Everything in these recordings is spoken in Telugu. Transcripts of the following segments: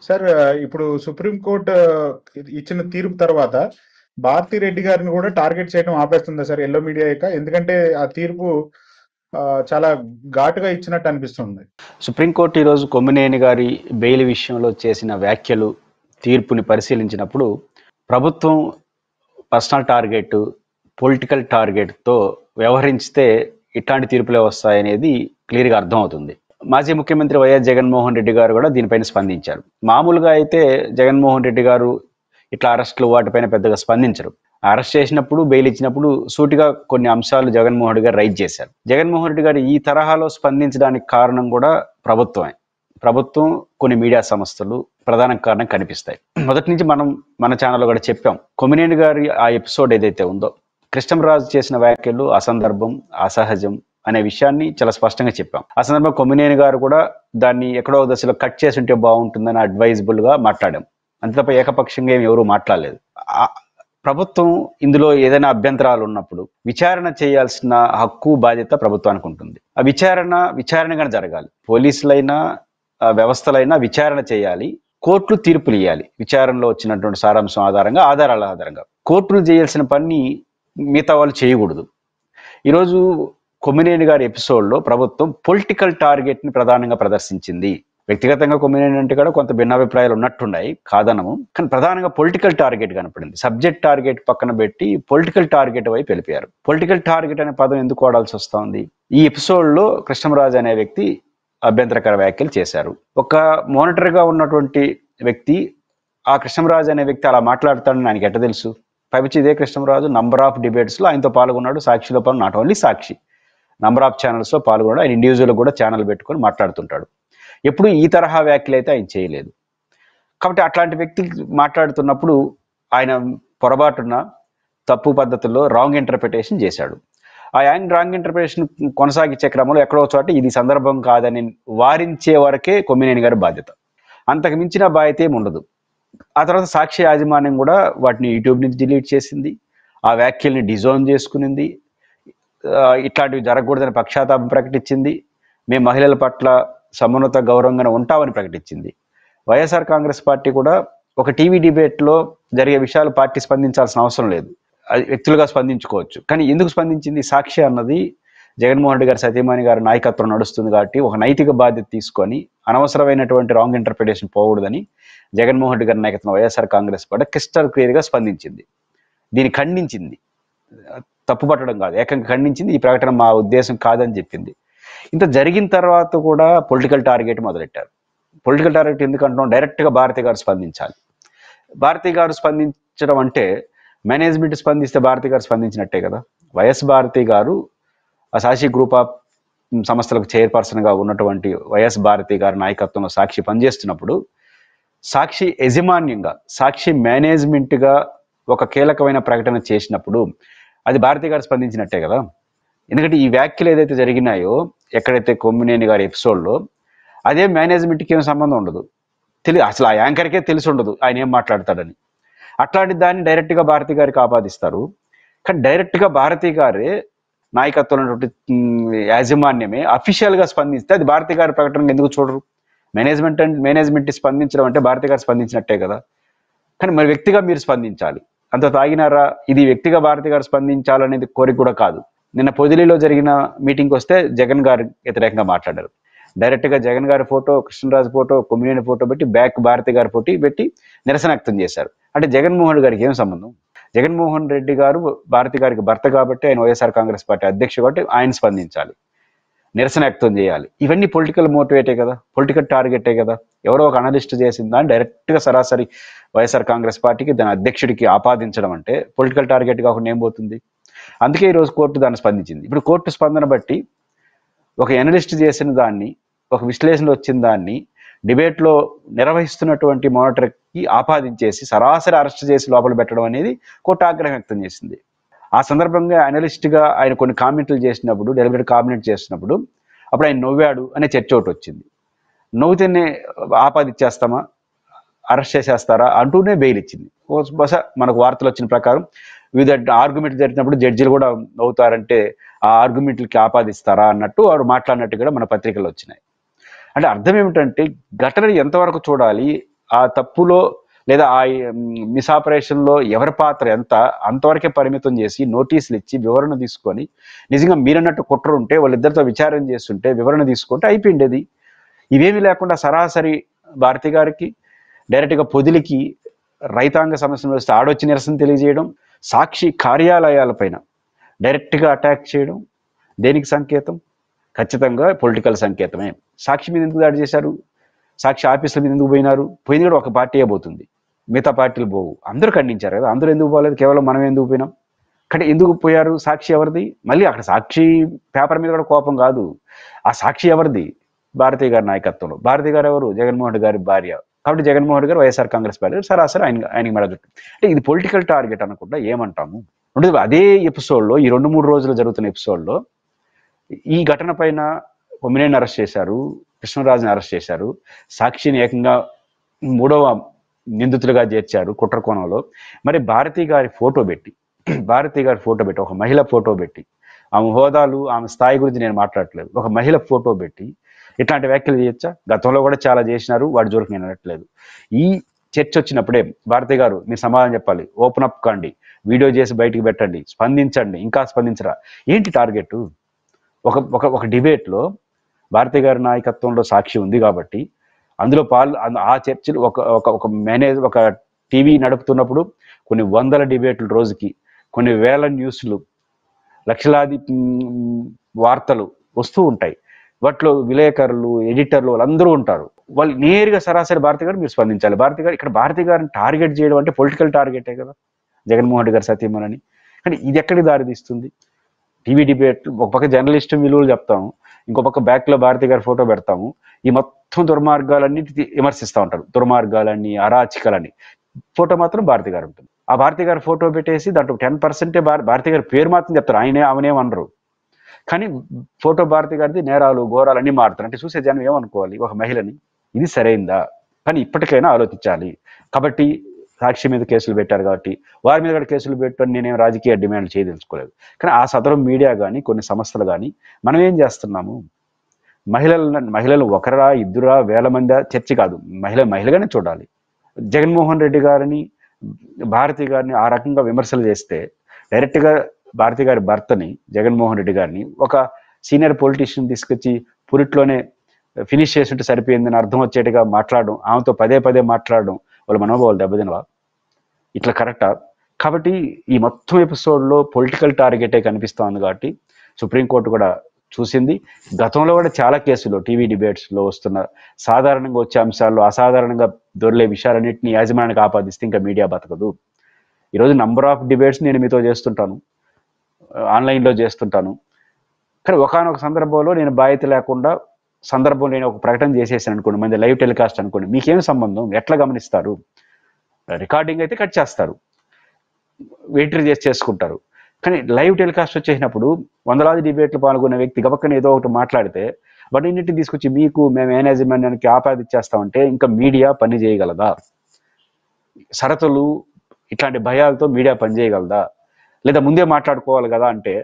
సార్ ఇప్పుడు సుప్రీంకోర్టు ఇచ్చిన తీర్పు తర్వాత భారతి రెడ్డి గారిని కూడా టార్గెట్ చేయడం ఆపేస్తుందా సార్ ఎల్లో మీడియా యొక్క? ఎందుకంటే ఆ తీర్పు చాలా ఘాటుగా ఇచ్చినట్టు అనిపిస్తుంది. సుప్రీంకోర్టు ఈరోజు కొమ్మినేని గారి బెయిల్ విషయంలో చేసిన వ్యాఖ్యలు, తీర్పుని పరిశీలించినప్పుడు ప్రభుత్వం పర్సనల్ టార్గెట్, పొలిటికల్ టార్గెట్తో వ్యవహరిస్తే ఇట్లాంటి తీర్పులే వస్తాయనేది క్లియర్గా అర్థమవుతుంది. మాజీ ముఖ్యమంత్రి వైఎస్ జగన్మోహన్ రెడ్డి గారు కూడా దీనిపైన స్పందించారు. మామూలుగా అయితే జగన్మోహన్ రెడ్డి గారు ఇట్లా అరెస్టులు వాటిపైన పెద్దగా స్పందించరు. అరెస్ట్ చేసినప్పుడు, బెయిల్ ఇచ్చినప్పుడు సూటిగా కొన్ని అంశాలు జగన్మోహన్ రెడ్డి గారు రైజ్ చేశారు. జగన్మోహన్ రెడ్డి గారు ఈ తరహాలో స్పందించడానికి కారణం కూడా ప్రభుత్వమే. ప్రభుత్వం, కొన్ని మీడియా సంస్థలు ప్రధాన కారణం కనిపిస్తాయి. మొదటి నుంచి మనం మన ఛానల్లో కూడా చెప్పాం, కొమ్మినేని గారి ఆ ఎపిసోడ్ ఏదైతే ఉందో, కృష్ణంరాజు చేసిన వ్యాఖ్యలు అసందర్భం, అసహజం అనే విషయాన్ని చాలా స్పష్టంగా చెప్పాం. ఆ సందర్భంగా కొమ్మినేని గారు కూడా దాన్ని ఎక్కడో దశలో కట్ చేసి ఉంటే బాగుంటుందని అడ్వైజబుల్గా మాట్లాడాం. అంతే తప్ప ఏకపక్షంగా ఏమి ఎవరూ మాట్లాడలేదు. ప్రభుత్వం ఇందులో ఏదైనా అభ్యంతరాలు ఉన్నప్పుడు విచారణ చేయాల్సిన హక్కు, బాధ్యత ప్రభుత్వానికి ఉంటుంది. ఆ విచారణగా జరగాలి. పోలీసులైనా వ్యవస్థలైనా విచారణ చేయాలి. కోర్టులు తీర్పులు ఇవ్వాలి. విచారణలో వచ్చినటువంటి సారాంశం ఆధారాల ఆధారంగా కోర్టులు చేయాల్సిన పని మిగతా వాళ్ళు చేయకూడదు. ఈరోజు కొమ్మినేని గారి ఎపిసోడ్లో ప్రభుత్వం పొలిటికల్ టార్గెట్ని ప్రధానంగా ప్రదర్శించింది. వ్యక్తిగతంగా కొమ్మినేని అంటే కూడా కొంత భిన్నాభిప్రాయాలు ఉన్నట్టున్నాయి, కాదనము. కానీ ప్రధానంగా పొలిటికల్ టార్గెట్ కనపడింది. సబ్జెక్ట్ టార్గెట్ పక్కన పెట్టి పొలిటికల్ టార్గెట్ వైపు వెళ్ళిపోయారు. పొలిటికల్ టార్గెట్ అనే పదం ఎందుకు వాడాల్సి వస్తుంది? ఈ ఎపిసోడ్లో కృష్ణంరాజు అనే వ్యక్తి అభ్యంతరకర వ్యాఖ్యలు చేశారు. ఒక మోనిటర్గా ఉన్నటువంటి వ్యక్తి, ఆ కృష్ణంరాజు అనే వ్యక్తి అలా మాట్లాడతాడని ఆయనకి ఎట్ట తెలుసు? పైపచ్చి ఇదే కృష్ణంరాజు నంబర్ ఆఫ్ డిబేట్స్లో ఆయనతో పాల్గొన్నాడు. సాక్షిలో not only Sakshi, number of ఛానల్స్లో పాల్గొన్నాడు. ఆయన ఇండివిజువల్ కూడా ఛానల్ పెట్టుకొని మాట్లాడుతుంటాడు. ఎప్పుడు ఈ తరహా వ్యాఖ్యలు అయితే ఆయన చేయలేదు. కాబట్టి అట్లాంటి వ్యక్తి మాట్లాడుతున్నప్పుడు ఆయన పొరపాటున తప్పు పద్ధతుల్లో రాంగ్ ఇంటర్ప్రిటేషన్ చేశాడు. ఆ రాంగ్ ఇంటర్ప్రిటేషన్ కొనసాగించే క్రమంలో ఎక్కడో చోట ఇది సందర్భం కాదని వారించే వరకే కొమ్మినేని గారి బాధ్యత. అంతకు మించిన బాధ్యత ఏమి ఉండదు. ఆ తర్వాత సాక్షి యాజమాన్యం కూడా వాటిని యూట్యూబ్ నుంచి డిలీట్ చేసింది. ఆ వ్యాఖ్యల్ని డిజోన్ చేసుకునింది. ఇట్లాంటివి జరగకూడదని పక్షాతాపం ప్రకటించింది. మేము మహిళల పట్ల సమున్నత గౌరవంగా ఉంటామని ప్రకటించింది. వైఎస్ఆర్ కాంగ్రెస్ పార్టీ కూడా ఒక టీవీ డిబేట్లో జరిగే విషయాలు పార్టీ స్పందించాల్సిన అవసరం లేదు, అది వ్యక్తులుగా స్పందించుకోవచ్చు. కానీ ఎందుకు స్పందించింది? సాక్షి అన్నది జగన్మోహన్ రెడ్డి గారి, సతీమణి గారి నాయకత్వం నడుస్తుంది కాబట్టి ఒక నైతిక బాధ్యత తీసుకొని అనవసరమైనటువంటి రాంగ్ ఇంటర్ప్రిటేషన్ పోకూడదని జగన్మోహన్ రెడ్డి గారి నాయకత్వం వైఎస్ఆర్ కాంగ్రెస్ పార్టీ క్రిస్టల్ క్లియర్గా స్పందించింది. దీన్ని ఖండించింది, తప్పుపట్టడం కాదు, ఏకంగా ఖండించింది. ఈ ప్రకటన మా ఉద్దేశం కాదని చెప్పింది. ఇంత జరిగిన తర్వాత కూడా పొలిటికల్ టార్గెట్ మొదలెట్టారు. పొలిటికల్ టార్గెట్ ఎందుకంటున్నాం? డైరెక్ట్గా భారతి గారు స్పందించాలి. భారతి గారు స్పందించడం అంటే మేనేజ్మెంట్ స్పందిస్తే భారతి గారు స్పందించినట్టే కదా. వైఎస్ భారతి గారు ఆ సాక్షి గ్రూప్ ఆఫ్ సంస్థలకు చైర్పర్సన్గా ఉన్నటువంటి వైఎస్ భారతి గారి నాయకత్వంలో సాక్షి పనిచేస్తున్నప్పుడు సాక్షి యజమాన్యంగా, సాక్షి మేనేజ్మెంట్గా ఒక కీలకమైన ప్రకటన చేసినప్పుడు అది భారతి గారు స్పందించినట్టే కదా. ఎందుకంటే ఈ వ్యాఖ్యలు ఏదైతే జరిగినాయో, ఎక్కడైతే కొమ్మినేని గారి ఎపిసోడ్లో, అదే మేనేజ్మెంట్కి ఏం సంబంధం ఉండదు. అసలు ఆ యాంకర్కే తెలిసి ఉండదు ఆయన ఏం మాట్లాడతాడని. అట్లాంటి దాన్ని డైరెక్ట్గా భారతి గారికి ఆపాదిస్తారు. కానీ డైరెక్ట్గా భారతి గారే నాయకత్వంలో యాజమాన్యమే అఫీషియల్గా స్పందిస్తే అది భారతి గారి ప్రకటన ఎందుకు చూడరు? మేనేజ్మెంట్ స్పందించడం అంటే భారతి గారు స్పందించినట్టే కదా. కానీ మరి వ్యక్తిగా మీరు స్పందించాలి. అంత తాగినారా? ఇది వ్యక్తిగా భారతి గారు స్పందించాలనేది కోరిక కూడా కాదు. నిన్న పొదిలిలో జరిగిన మీటింగ్కి వస్తే జగన్ గారు వ్యతిరేకంగా మాట్లాడారు. డైరెక్ట్గా జగన్ గారి photo, Krishnaraju photo, Kommineni photo పెట్టి బ్యాక్ భారతి గారి ఫోటో పెట్టి నిరసన వ్యక్తం చేశారు. అంటే జగన్మోహన్ గారికి ఏం సంబంధం? జగన్మోహన్ రెడ్డి గారు భారతి గారికి భర్త కాబట్టి, ఆయన వైఎస్ఆర్ కాంగ్రెస్ పార్టీ అధ్యక్షుడు కాబట్టి ఆయన స్పందించాలి, నిరసన వ్యక్తం చేయాలి. ఇవన్నీ పొలిటికల్ మోటివేటే కదా, పొలిటికల్ టార్గెటే కదా. ఎవరో ఒక అనలిస్ట్ చేసిన దాన్ని డైరెక్ట్గా సరాసరి వైఎస్ఆర్ కాంగ్రెస్ పార్టీకి, దాని అధ్యక్షుడికి ఆపాదించడం అంటే పొలిటికల్ టార్గెట్ కాకుండా ఏం పోతుంది? అందుకే ఈరోజు కోర్టు దాన్ని స్పందించింది. ఇప్పుడు కోర్టు స్పందన బట్టి ఒక ఎనలిస్ట్ చేసిన దాన్ని, ఒక విశ్లేషణ వచ్చిన దాన్ని డిబేట్లో నిర్వహిస్తున్నటువంటి మానిటర్కి ఆపాదించేసి సరాసరి అరెస్ట్ చేసి లోపల పెట్టడం అనేది కోర్టు ఆగ్రహం వ్యక్తం చేసింది. ఆ సందర్భంగా అనలిస్ట్గా ఆయన కొన్ని కామెంట్లు చేసినప్పుడు, డెలిబరేట్ కామెంట్ చేసినప్పుడు అప్పుడు ఆయన నవ్వాడు అనే చర్చ ఒకటి వచ్చింది. నవ్వుతేనే ఆపాదించేస్తామా, అరెస్ట్ చేసేస్తారా అంటూనే బెయిల్ ఇచ్చింది. బహుశా మనకు వార్తలు వచ్చిన ప్రకారం వివిధ ఆర్గ్యుమెంట్లు జరిగినప్పుడు జడ్జిలు కూడా నవ్వుతారంటే ఆ ఆర్గ్యుమెంట్లకి ఆపాదిస్తారా అన్నట్టు వాడు మాట్లాడినట్టు కూడా మన పత్రికలు వచ్చినాయి. అంటే అర్థం ఏమిటంటే ఘటన ఎంతవరకు చూడాలి, ఆ తప్పులో లేదా ఆ మిస్ఆపరేషన్లో ఎవరి పాత్ర ఎంత అంతవరకే పరిమితం చేసి నోటీసులు ఇచ్చి వివరణ తీసుకొని నిజంగా మీరన్నట్టు కుట్ర ఉంటే వాళ్ళిద్దరితో విచారణ చేస్తుంటే వివరణ తీసుకుంటే అయిపోయిండేది. ఇవేమీ లేకుండా సరాసరి భారతి గారికి డైరెక్ట్గా పొదిలికి రైతాంగ సమస్యలు వస్తే ఆడొచ్చి నిరసన తెలియజేయడం, సాక్షి కార్యాలయాలపైన డైరెక్ట్గా అటాక్ చేయడం దేనికి సంకేతం? ఖచ్చితంగా పొలిటికల్ సంకేతమే. సాక్షి మీద ఎందుకు దాడి చేశారు? సాక్షి ఆఫీసుల మీద ఎందుకు పోయినారు? పోయింది కూడా ఒక పార్టీయే పోతుంది, మిగతా పార్టీలు పోవు. అందరూ ఖండించారు కదా, అందరూ ఎందుకు పోలేదు, కేవలం మనం ఎందుకు పోయినాం? కానీ ఎందుకు పోయారు? సాక్షి ఎవరిది? మళ్ళీ అక్కడ సాక్షి పేపర్ మీద కూడా కోపం కాదు, ఆ సాక్షి ఎవరిది? భారతి గారి నాయకత్వంలో. భారతి గారు ఎవరు? జగన్మోహన్ రెడ్డి గారి భార్య. కాబట్టి జగన్మోహన్ రెడ్డి గారు వైఎస్ఆర్ కాంగ్రెస్ పార్టీ సరాసరి ఆయనకి మెడగట్టు. అంటే ఇది పొలిటికల్ టార్గెట్ అనుకుంటా ఏమంటాము. అదే ఎపిసోడ్లో, ఈ 2-3 రోజులు జరుగుతున్న ఎపిసోడ్లో ఈ ఘటన పైన కొమ్మినేని అరెస్ట్ చేశారు, కృష్ణరాజుని అరెస్ట్ చేశారు, సాక్షిని ఏకంగా 3వ నిందితులుగా చేర్చారు కుట్ర కోణంలో. మరి భారతి గారి ఫోటో పెట్టి ఒక మహిళ ఫోటో పెట్టి, ఆమె హోదాలు ఆమె స్థాయి గురించి నేను మాట్లాడట్లేదు, ఒక మహిళ ఫోటో పెట్టి ఇట్లాంటి వ్యాఖ్యలు చేయొచ్చా? గతంలో కూడా చాలా చేసినారు, వాడి జోలికి నేను అనట్లేదు. ఈ చర్చ వచ్చినప్పుడే భారతి గారు మీరు సమాధానం చెప్పాలి, ఓపెన్ అప్ కాండి, వీడియో చేసి బయటికి పెట్టండి, స్పందించండి. ఇంకా స్పందించరా? ఏంటి టార్గెట్? ఒక డిబేట్లో భారతి గారి నాయకత్వంలో సాక్షి ఉంది కాబట్టి అందులో ఆ చర్చలు ఒక మేనేజర్ ఒక టీవీ నడుపుతున్నప్పుడు కొన్ని వందల డిబేట్లు రోజుకి, కొన్ని వేల న్యూస్లు, లక్షలాది వార్తలు వస్తూ ఉంటాయి. వాటిలో విలేకరులు, ఎడిటర్లు వాళ్ళందరూ ఉంటారు. వాళ్ళు నేరుగా సరాసరి భారతి గారు మీరు స్పందించాలి. భారతి గారిని టార్గెట్ చేయడం అంటే పొలిటికల్ టార్గెటే కదా, జగన్మోహన్ రెడ్డి గారు సతీమణి. కానీ ఇది ఎక్కడికి దారితీస్తుంది? టీవీ డిబేట్ ఒక పక్క జర్నలిస్ట్ విలువలు చెప్తాము, ఇంకో పక్క బ్యాక్లో భారతి గారి ఫోటో పెడతాము. ఈ మొత్తం దుర్మార్గాలన్నీ విమర్శిస్తూ ఉంటారు, దుర్మార్గాలన్నీ, అరాచకాలన్నీ. ఫోటో మాత్రం భారతి గారు ఉంటుంది. ఆ భారతి గారి ఫోటో పెట్టేసి దాంట్లో 10% భారతి గారి పేరు మాత్రం చెప్తారు, ఆమెనేమనరు. కానీ ఫోటో భారతి గారిది నేరాలు ఘోరాలు అన్నీ మారుతారు. అంటే చూసే జనం ఏమనుకోవాలి? ఒక మహిళని ఇది సరైందా? కానీ ఇప్పటికైనా ఆలోచించాలి. కాబట్టి సాక్షి మీద కేసులు పెట్టారు కాబట్టి వారి మీద కూడా కేసులు పెట్టని నేనేం రాజకీయ డిమాండ్ చేయదలుచుకోలేదు. కానీ ఆ సదరం మీడియా కానీ కొన్ని సంస్థలు కానీ మనం ఏం చేస్తున్నాము? మహిళలు ఒకరా ఇద్దరా వేల మంది చర్చ కాదు, మహిళగానే చూడాలి. జగన్మోహన్ రెడ్డి గారిని భారతి గారిని ఆ రకంగా విమర్శలు చేస్తే డైరెక్ట్గా భారతి గారి భర్తని జగన్మోహన్ రెడ్డి గారిని ఒక సీనియర్ పొలిటీషియన్ తీసుకొచ్చి పురిట్లోనే ఫినిష్ చేస్తుంటే సరిపోయిందని అర్థం వచ్చేట్టుగా మాట్లాడడం, ఆమెతో పదే మాట్లాడడం వాళ్ళ మనోభావాలు దెబ్బతినవా? ఇట్లా కరెక్టా? కాబట్టి ఈ మొత్తం ఎపిసోడ్లో పొలిటికల్ టార్గెటే కనిపిస్తోంది. కాబట్టి సుప్రీంకోర్టు కూడా చూసింది. గతంలో కూడా చాలా కేసులు టీవీ డిబేట్స్లో వస్తున్న సాధారణంగా వచ్చే అంశాల్లో అసాధారణంగా దొరికే విషయాలన్నింటినీ యాజమాన్యానికి ఆపాదిస్తే ఇంకా మీడియా బతకదు. ఈరోజు నంబర్ ఆఫ్ డిబేట్స్ నేను మీతో చేస్తుంటాను, ఆన్లైన్లో చేస్తుంటాను. కానీ ఒకనొక సందర్భంలో నేను బాధ్యత లేకుండా సందర్భం నేను ఒక ప్రకటన చేసేసాను అనుకోండి, మంది లైవ్ టెలికాస్ట్ అనుకోండి, మీకేం సంబంధం? ఎట్లా గమనిస్తారు? రికార్డింగ్ అయితే కట్ చేస్తారు, వెయిటరీ చేసుకుంటారు. కానీ లైవ్ టెలికాస్ట్ వచ్చేసినప్పుడు వందలాది డిబేట్లు పాల్గొన్న వ్యక్తి గబక్కన ఏదో ఒకటి మాట్లాడితే వాటిన్నింటిని తీసుకొచ్చి మీకు మేము మేనేజ్మెంట్కి ఆపాదిచ్చేస్తామంటే ఇంకా మీడియా పని చేయగలదా? షరతులు ఇట్లాంటి భయాలతో మీడియా పని చేయగలదా? లేదా ముందే మాట్లాడుకోవాలి కదా అంటే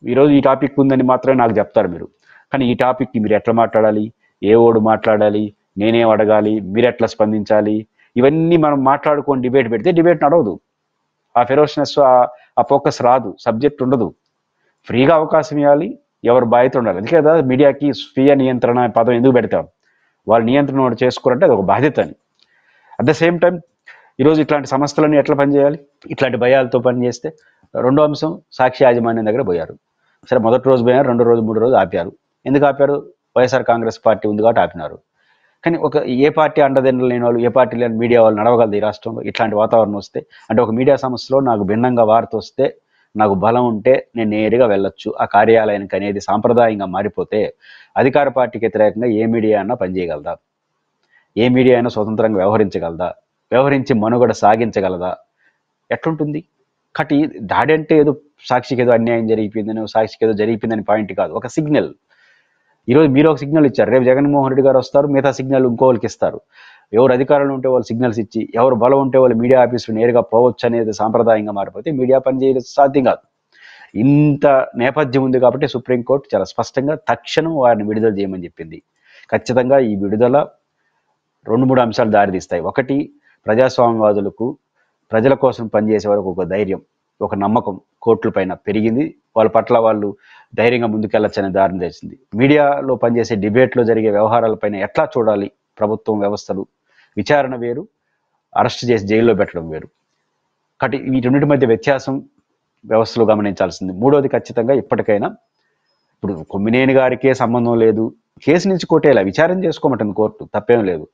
ఈరోజు ఈ టాపిక్ ఉందని మాత్రమే నాకు చెప్తారు మీరు. కానీ ఈ టాపిక్కి మీరు ఎట్లా మాట్లాడాలి, ఏ ఓడు మాట్లాడాలి, నేనేం అడగాలి, మీరు ఎట్లా స్పందించాలి, ఇవన్నీ మనం మాట్లాడుకొని డిబేట్ పెడితే డిబేట్ నడవదు. ఆ ఫెరోషనెస్, ఆ ఫోకస్ రాదు, సబ్జెక్ట్ ఉండదు. ఫ్రీగా అవకాశం ఇవ్వాలి, ఎవరు బాధ్యత ఉండాలి. అందుకే కదా మీడియాకి స్వీయ నియంత్రణ పదం ఎందుకు పెడతాం? వాళ్ళ నియంత్రణ చేసుకోరంటే అది ఒక బాధ్యత అని. అట్ ద సేమ్ టైం ఈరోజు ఇట్లాంటి సంస్థలన్నీ ఎట్లా పనిచేయాలి? ఇట్లాంటి భయాలతో పనిచేస్తే రెండో అంశం సాక్షి యాజమాన్యం దగ్గర పోయారు. సరే మొదటి రోజు పోయారు, 2 రోజు 3 రోజు ఆపారు. ఎందుకు ఆపారు? వైఎస్ఆర్ కాంగ్రెస్ పార్టీ ఉంది కాబట్టి ఆపినారు. కానీ ఏ పార్టీ అండదండలు లేని వాళ్ళు, ఏ పార్టీ లేని మీడియా వాళ్ళు నడవగలదు ఈ రాష్ట్రంలో? ఇట్లాంటి వాతావరణం వస్తే అంటే ఒక మీడియా సంస్థలో నాకు భిన్నంగా వార్త వస్తే నాకు బలం ఉంటే నేను నేరుగా వెళ్ళొచ్చు ఆ కార్యాలయానికి అనేది సాంప్రదాయంగా మారిపోతే అధికార పార్టీకి వ్యతిరేకంగా ఏ మీడియా అయినా పనిచేయగలదా? ఏ మీడియా అయినా స్వతంత్రంగా వ్యవహరించగలదా? వ్యవహరించి మనుగడ సాగించగలదా? ఎట్లుంటుంది? కాబట్టి దాడి అంటే ఏదో సాక్షికి ఏదో అన్యాయం జరిగిపోయిందని, సాక్షికి ఏదో జరిగిపోయిందని పాయింట్ కాదు, ఒక సిగ్నల్. ఈరోజు మీరు ఒక సిగ్నల్ ఇచ్చారు, రేపు జగన్మోహన్ రెడ్డి గారు వస్తారు, మిగతా సిగ్నల్ ఇంకోళ్ళకి ఇస్తారు. ఎవరు అధికారంలో ఉంటే వాళ్ళు సిగ్నల్స్ ఇచ్చి, ఎవరు బలం ఉంటే వాళ్ళు మీడియా ఆఫీసులు నేరుగా పోవచ్చు అనేది సాంప్రదాయంగా మారిపోతే మీడియా పనిచేయడం సాధ్యం కాదు. ఇంత నేపథ్యం ఉంది కాబట్టి సుప్రీంకోర్టు చాలా స్పష్టంగా తక్షణం వారిని విడుదల చేయమని చెప్పింది. ఖచ్చితంగా ఈ విడుదల 2-3 అంశాలు దారితీస్తాయి. ఒకటి, ప్రజాస్వామ్యవాదులకు ప్రజల కోసం పనిచేసే వారికి ఒక ధైర్యం, ఒక నమ్మకం కోర్టుల పైన పెరిగింది. వాళ్ళ పట్ల వాళ్ళు ధైర్యంగా ముందుకెళ్లొచ్చనే దారిని తెచ్చింది. మీడియాలో పనిచేసే డిబేట్లో జరిగే వ్యవహారాలపైన ఎట్లా చూడాలి ప్రభుత్వం వ్యవస్థలు, విచారణ వేరు, అరెస్ట్ చేసి జైల్లో పెట్టడం వేరు. కాబట్టి ఈ రెండింటి మధ్య వ్యత్యాసం వ్యవస్థలో గమనించాల్సింది. మూడోది, ఖచ్చితంగా ఇప్పటికైనా ఇప్పుడు కొమ్మినేని గారికే సంబంధం లేదు, కేసు నుంచి కొట్టేలా విచారణ చేసుకోమంటుంది కోర్టు, తప్పేం లేదు.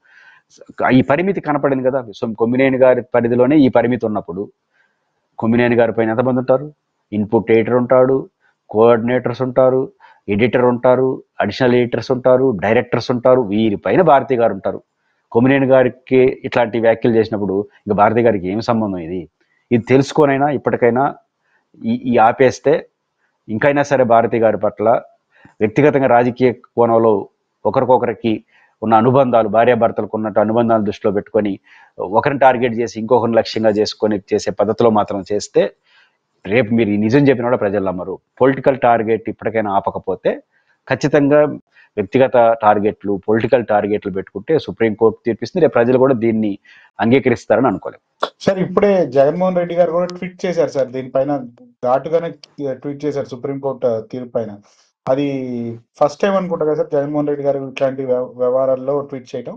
ఈ పరిమితి కనపడింది కదా. సో కొమ్మినేని గారి పరిధిలోనే ఈ పరిమితి ఉన్నప్పుడు కొమ్మినేని గారి పైన ఎంతమంది ఉంటారు? ఇన్పుట్ ఎడిటర్ ఉంటాడు, కోఆర్డినేటర్స్ ఉంటారు, ఎడిటర్ ఉంటారు, అడిషనల్ ఎడిటర్స్ ఉంటారు, డైరెక్టర్స్ ఉంటారు. వీరిపైన భారతి గారు ఉంటారు. కొమ్మినేని గారికి ఇట్లాంటి వ్యాఖ్యలు చేసినప్పుడు ఇంకా భారతి గారికి ఏమి సంబంధం? ఇది తెలుసుకోనైనా ఇప్పటికైనా ఈ ఆపేస్తే ఇంకైనా సరే భారతి గారి పట్ల వ్యక్తిగతంగా రాజకీయ కోణంలో ఒకరికొకరికి ఉన్న అనుబంధాలు, భార్యాభర్తలకు ఉన్నట్టు అనుబంధాలు దృష్టిలో పెట్టుకొని ఒకరిని టార్గెట్ చేసి ఇంకొకరిని లక్ష్యంగా చేసుకొని చేసే పద్ధతిలో మాత్రం చేస్తే రేపు మీరు ఈ నిజం చెప్పిన కూడా ప్రజలు నమ్మరు. పొలిటికల్ టార్గెట్ ఇప్పటికైనా ఆపకపోతే ఖచ్చితంగా వ్యక్తిగత టార్గెట్లు, పొలిటికల్ టార్గెట్లు పెట్టుకుంటే సుప్రీంకోర్టు తీర్పిస్తుంది. రేపు ప్రజలు కూడా దీన్ని అంగీకరిస్తారని అనుకోలేము. సార్, ఇప్పుడే జగన్మోహన్ రెడ్డి గారు కూడా ట్వీట్ చేశారు సార్, దీనిపైన ఘాటుగానే ట్వీట్ చేశారు సుప్రీంకోర్టు తీర్పు పైన. అది ఫస్ట్ టైం అనుకుంటా కదా సార్ జగన్మోహన్ రెడ్డి గారు ఇట్లాంటి వ్యవహారాల్లో ట్వీట్ చేయడం?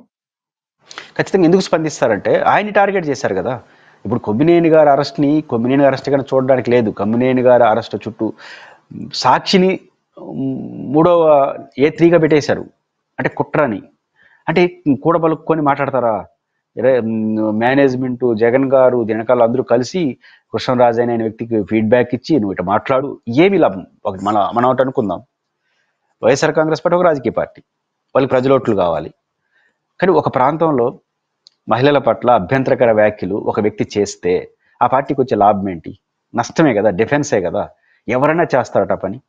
ఖచ్చితంగా ఎందుకు స్పందిస్తారంటే ఆయన్ని టార్గెట్ చేశారు కదా. ఇప్పుడు కొమ్మినేని గారి అరెస్ట్ని కొమ్మినేని అరెస్ట్ కానీ చూడడానికి లేదు. కొమ్మినేని గారి అరెస్ట్ చుట్టూ సాక్షిని 3వ A3గా పెట్టేశారు. అంటే కుట్రని, అంటే కూడబలుక్కొని మాట్లాడతారా? మేనేజ్మెంట్, జగన్ గారు, దినకాలు అందరూ కలిసి కృష్ణరాజు అనే వ్యక్తికి ఫీడ్బ్యాక్ ఇచ్చి నువ్వు ఇట్లా మాట్లాడు, ఏమి లాభం? ఒకటి మనం ఒకటి అనుకుందాం, వైఎస్ఆర్ కాంగ్రెస్ పార్టీ ఒక రాజకీయ పార్టీ, వాళ్ళకి ప్రజలోట్లు కావాలి. కానీ ఒక ప్రాంతంలో మహిళల పట్ల అభ్యంతరకర వ్యాఖ్యలు ఒక వ్యక్తి చేస్తే ఆ పార్టీకి వచ్చే లాభం ఏంటి? నష్టమే కదా, డిఫెన్సే కదా. ఎవరైనా చేస్తారట పని.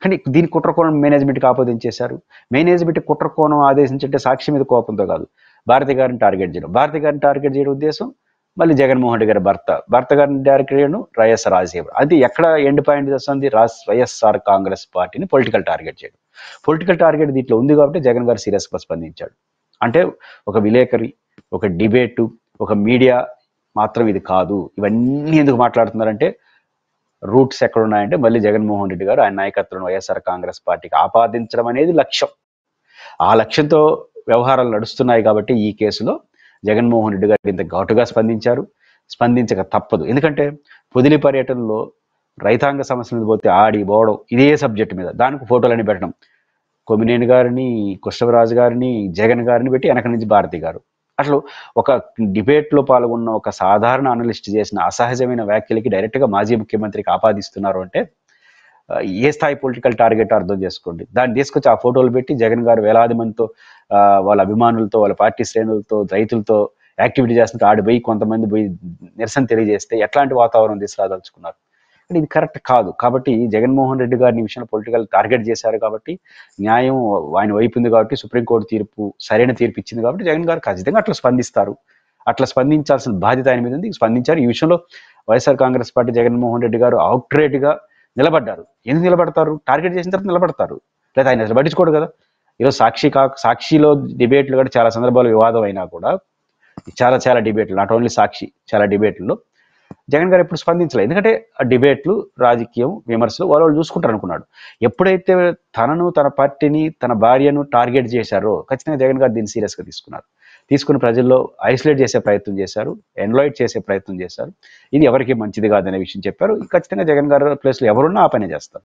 కానీ దీని కుట్రకోణం మేనేజ్మెంట్కి ఆపాదించేశారు. మేనేజ్మెంట్ కుట్రకోణం ఆదేశించంటే సాక్షి మీద కోపంతో కాదు, భారతి గారిని టార్గెట్ చేయడం. భారతి గారిని టార్గెట్ చేయడం ఉద్దేశం మళ్ళీ జగన్మోహన్ రెడ్డి గారి భర్త గారిని టార్గెట్ చేయడం, వైఎస్ రాజశేఖర్. అది ఎక్కడ ఎండ్ పాయింట్ వస్తుంది? వైఎస్ఆర్ కాంగ్రెస్ పార్టీని పొలిటికల్ టార్గెట్ చేయడం. పొలిటికల్ టార్గెట్ దీంట్లో ఉంది కాబట్టి జగన్ గారు సీరియస్గా స్పందించాడు. అంటే ఒక విలేకరి, ఒక డిబేటు, ఒక మీడియా మాత్రం ఇది కాదు. ఇవన్నీ ఎందుకు మాట్లాడుతున్నారంటే రూట్స్ ఎక్కడ ఉన్నాయంటే మళ్ళీ జగన్మోహన్ రెడ్డి గారు ఆయన నాయకత్వం వైఎస్ఆర్ కాంగ్రెస్ పార్టీకి ఆపాదించడం అనేది లక్ష్యం. ఆ లక్ష్యంతో వ్యవహారాలు నడుస్తున్నాయి కాబట్టి ఈ కేసులో జగన్మోహన్ రెడ్డి గారు ఇంత ఘాటుగా స్పందించక తప్పదు. ఎందుకంటే పొదిలి పర్యటనలో రైతాంగ సమస్యల మీద పోతే ఆడి పోవడం ఇదే సబ్జెక్ట్ మీద దానికి ఫోటోలని పెట్టడం, కొమ్మినేని గారిని, కృష్ణరాజు గారిని, జగన్ గారిని పెట్టి వెనక నుంచి భారతి గారు, అసలు ఒక డిబేట్లో పాల్గొన్న ఒక సాధారణ అనలిస్ట్ చేసిన అసహజమైన వ్యాఖ్యలకి డైరెక్ట్గా మాజీ ముఖ్యమంత్రికి ఆపాదిస్తున్నారు అంటే ఏ స్థాయి పొలిటికల్ టార్గెట్ అర్థం చేసుకోండి. దాన్ని తీసుకొచ్చి ఆ ఫోటోలు పెట్టి జగన్ గారు వేలాది మందితో, వాళ్ళ అభిమానులతో, వాళ్ళ పార్టీ శ్రేణులతో, రైతులతో యాక్టివిటీ చేస్తుంటే ఆడిపోయి కొంతమంది పోయి నిరసన తెలియజేస్తే ఎట్లాంటి వాతావరణం తీసుకురాదలుచుకున్నారు? ఇది కరెక్ట్ కాదు. కాబట్టి జగన్మోహన్ రెడ్డి గారిని విషయంలో పొలిటికల్ టార్గెట్ చేశారు కాబట్టి న్యాయం ఆయన వైపు ఉంది కాబట్టి సుప్రీంకోర్టు తీర్పు సరైన తీర్పు ఇచ్చింది కాబట్టి జగన్ గారు ఖచ్చితంగా అట్లా స్పందిస్తారు. అట్లా స్పందించాల్సిన బాధ్యత ఆయన మీద ఉంది, స్పందించారు. ఈ విషయంలో వైఎస్ఆర్ కాంగ్రెస్ పార్టీ జగన్మోహన్ రెడ్డి గారు అవుట్రేట్గా నిలబడ్డారు. ఎందుకు నిలబడతారు? టార్గెట్ చేసిన తర్వాత నిలబడతారు, లేదా ఆయన అసలు పట్టించుకోడు కదా. ఈరోజు సాక్షిలో డిబేట్లు కూడా చాలా సందర్భాలు వివాదం అయినా కూడా చాలా డిబేట్లు, నాట్ ఓన్లీ సాక్షి, చాలా డిబేట్లలో జగన్ గారు ఎప్పుడు స్పందించలేదు. ఎందుకంటే ఆ డిబేట్లు, రాజకీయం, విమర్శలు వాళ్ళు చూసుకుంటారు అనుకున్నాడు. ఎప్పుడైతే తనను, తన పార్టీని, తన భార్యను టార్గెట్ చేశారో ఖచ్చితంగా జగన్ గారు దీన్ని సీరియస్గా తీసుకుని ప్రజల్లో ఐసోలేట్ చేసే ప్రయత్నం చేశారు, ఎన్లాయిట్ చేసే ప్రయత్నం చేశారు. ఇది ఎవరికి మంచిది కాదనే విషయం చెప్పారు. ఖచ్చితంగా జగన్ గారు ప్లేస్లో ఎవరున్నా ఆ పని చేస్తారు.